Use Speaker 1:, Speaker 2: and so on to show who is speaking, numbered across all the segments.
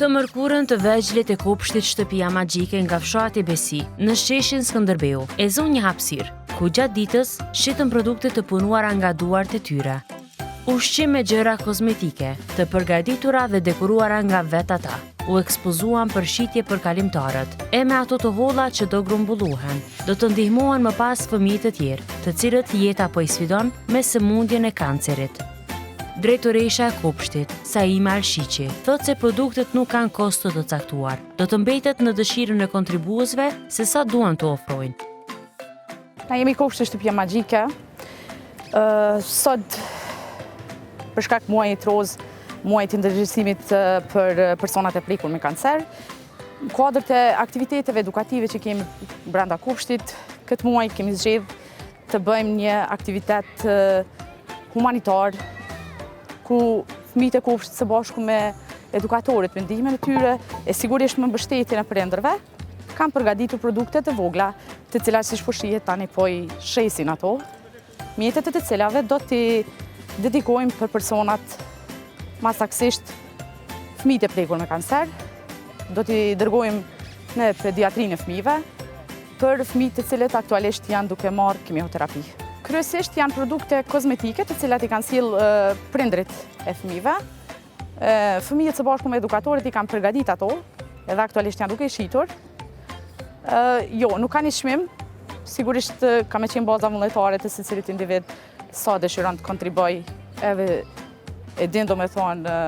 Speaker 1: Këtë mërkurën të vegjëlit e kopshtit Shtëpia Magjike nga fshati Besi, në sheshin Skënderbeu, e zon një hapësirë, ku gjatë ditës shitën produkte të punuara nga duart e tyre. Ushqim me gjëra kozmetike, të përgatitura dhe dekoruara nga vetë ata, u ekspozuan për shitje për kalimtarët, e me ato të holla që do grumbulluhen, do të ndihmohen më pas fëmijë të tjerë, të cilët jeta po i sfidon me sëmundjen e kancerit. Drejtoresha e kopshtit, Saima Alshiqi, thotë se produktet nuk kanë kosto të caktuar, do të mbetet në dëshirën e kontribuesve se sa duan të ofrojnë.
Speaker 2: Na jemi kopshti Shtëpia Magjike. Sot për shkak muajit roz, muajit të ndërgjegjësimit për personat e prekur me kancer, në kuadër të aktiviteteve edukative që kemi brenda kopshtit, këtë muaj kemi zgjedhur të bëjmë një aktivitet humanitar, ku fëmijët e kopshtit së bashku me edukatorët me ndihmën e tyre e sigurisht me mbështetjen e prindërve, kanë përgatitur produkte të vogla, të cilat siç po shihet tani po i shesin ato, mjetet e të cilave do t'i dedikojmë për personat ma saktësisht fëmijët e prekur me kancer, do t'i dërgojmë në pediatrinë e fëmijëve për fëmijët të cilët aktualisht janë duke marrë kimioterapi. Kryesisht janë produkte kozmetike të cilat i kanë sjellë prindrit e fëmijëve. Fëmijët së bashku me edukatorët i kanë përgatitur ato, edhe aktualisht janë duke i shitur. Jo, nuk ka një çmim. Sigurisht ka me qenë baza vullnetare të secilit individ sa dëshiron të kontriboj, edhe e din domethënë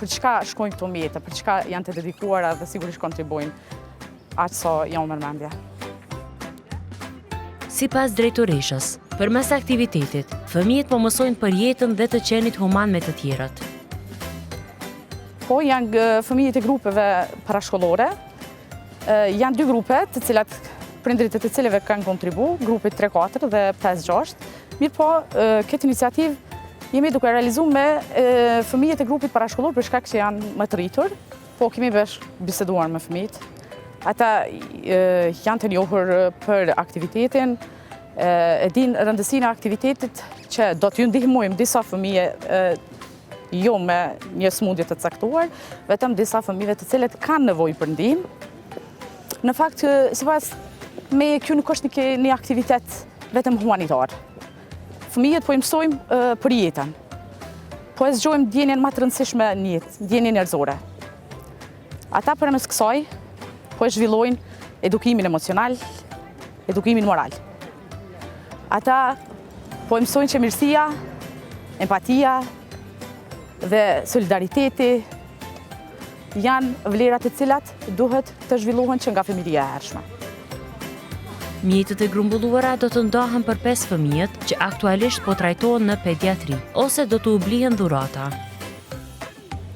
Speaker 2: për çka shkojnë këto mjete, për çka janë të dedikuara dhe sigurisht kontribojnë aq sa janë mërmendje.
Speaker 1: Sipas drejtoreshës, përmes aktivitetit, fëmijët po mësojnë për jetën dhe të qenit human me të tjerët.
Speaker 2: Po, janë fëmijët e grupeve parashkollore. Janë dy grupe të cilat prindrit e të cilëve kanë kontribu, grupit 3-4 dhe 5-6. Mirë po, këtë iniciativë jemi duke realizuar me fëmijët e grupit parashkollor për shkak që janë më të rritur, po kemi biseduar me fëmijët. Ata janë të njohur për aktivitetin, e din rëndësinë e aktivitetit që do t'ju ndihmojmë disa fëmijë jo me një sëmundje të caktuar, vetëm disa fëmijëve të cilët kanë nevojë për ndihmë. Në fakt, sipas me kjo nuk është një aktivitet vetëm humanitar. Fëmijët po i mësojmë për jetën. Po e zgjojmë ndjenjen më të rëndësishme në jetë, ndjenjen njerëzore. Ata përmes kësaj po e zhvillojnë edukimin emocional, edukimin moral. Ata po e mësojnë që mirësia, empatia dhe solidariteti janë vlerat të cilat duhet të zhvillohen që nga fëmijëria e hershme.
Speaker 1: Mjetet e grumbulluara do të ndahen për 5 fëmijët që aktualisht po trajtohen në pediatri, ose do të u blihen dhurata.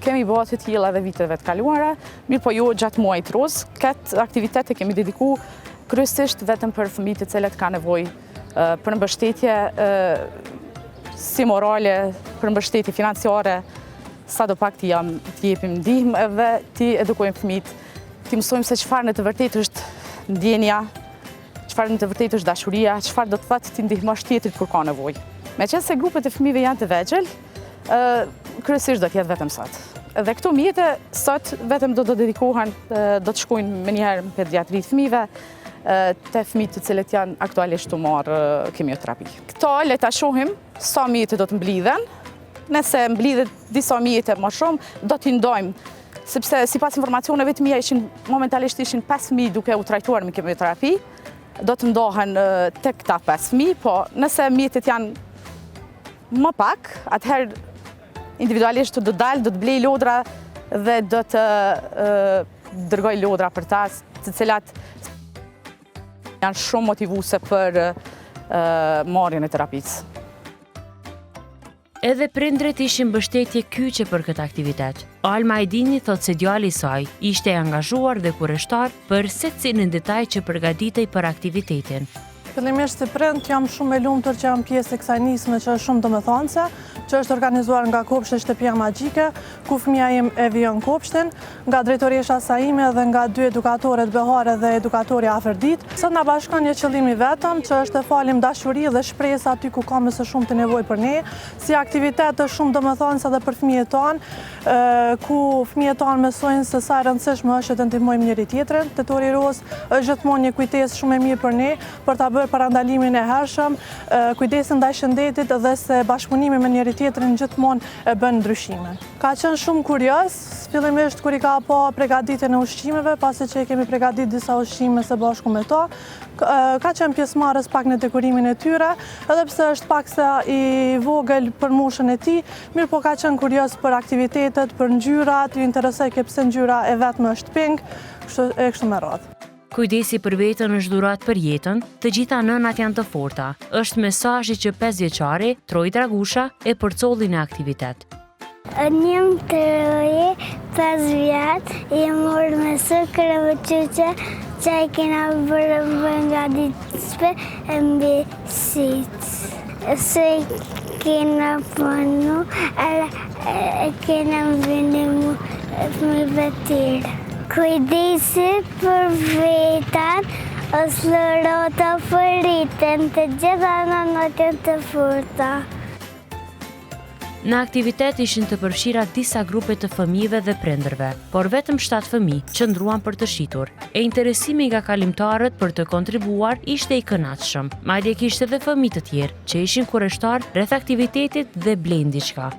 Speaker 2: Kemi bërë të tilla edhe viteve të kaluara, mirë po jo gjatë muajit roz. Këtë aktivitet e kemi dediku kryesisht vetëm për fëmijët të cilët kanë nevojë për mbështetje si morale, për mbështetje financiare, sadopak t'i jepim ndihmë dhe t'i edukojmë fëmijët, t'i mësojmë se çfarë në të vërtetë është ndjenja, çfarë në të vërtetë është dashuria, çfarë do të thotë t'i ndihmosh tjetrit kur ka nevojë. Meqense grupet e fëmijëve janë të vegjël, kryesisht do t'jetë vetëm sot. Dhe këto mjete sot vetëm do të dedikohen, do të shkojnë me njëherë në pediatri të fëmijëve, të fëmijët të cilët janë aktualisht të marrë kimioterapi. Këto le ta shohim sa mjete do të mblidhen. Nëse mblidhet disa mjete më shumë, do t'i ndojmë, sepse sipas informacioneve të mia momentalisht ishin 5 fëmijë duke u trajtuar me kimioterapi, do të ndohen tek këta 5 fëmijë, po nëse mjetet janë më pak, atëherë individualisht do dalë, do të blej lodra dhe do të dërgoj lodra për ta, të cilat janë shumë motivuese për marrjen e terapisë.
Speaker 1: Edhe prindrit ishin mbështetje kyçe për këtë aktivitet. Alma Ajdini thotë se djali i saj ishte i angazhuar dhe kurreshtar për secilin detaj që përgatitej për aktivitetin.
Speaker 3: Fillimisht si prind jam shumë e lumtur që jam pjesë e kësaj nisme që është shumë domethënëse. që është organizuar nga kopshti Shtëpia Magjike, ku fëmia im e vijon kopshtin, nga drejtoresha Saime dhe nga 2 edukatorët Behare dhe edukatori Aferdit. Sot na bashkon një qëllim i vetëm, që është të falim dashuri dhe shpresë aty ku ka më së shumti nevojë për ne, si aktivitet të shumë domethënëse edhe për fëmijët tonë, ku fëmijët tonë mësojnë se sa e rëndësishme është të ndihmojmë njëri tjetrin. Tetori Roz është gjithmonë një kujtesë shumë e mirë për ne, për ta bërë parandalimin e hershëm, kujdesin ndaj shëndetit dhe se bashkëpunimi me njëri tjetrin gjithmonë e bën ndryshimin. Ka qenë shumë kurioz, fillimisht kur i ka pa përgatitjen e ushqimeve, pasi që kemi përgatit disa ushqime së bashku me to, ka qenë pjesëmarrës pak në dekorimin e tyre, edhe pse është pak sa i vogël për moshën e tij, mirë po ka qenë kurioz për aktivitetet, për ngjyrat, ju interesoj ke pse ngjyra e vetme është pink, kështu me radhë.
Speaker 1: Kujdesi për veten është dhuratë për jetën, të gjitha nënat janë të forta. Është mesazhi që 5 vjeçari, Troj Dragusha, e përcolli në aktivitet.
Speaker 4: Njëm të roje, 5 vjetë, i morë me sukër e qyqe, që e kena bërë nga ditëspe e mbi sitë. Se kena punu, e kena mbinimu fëmijëve tjerë. Kujdesi për vetën, ose lërota për rritën, të gjitha nënat janë të forta.
Speaker 1: Në aktivitet ishin të përfshira disa grupe të fëmijëve dhe prindërve, por vetëm 7 fëmijë qëndruan për të shitur. E interesimi nga kalimtarët për të kontribuar ishte i kënaqshëm. Madje kishte edhe fëmijë të tjerë që ishin kurreshtar rreth aktivitetit dhe blejnë diçka.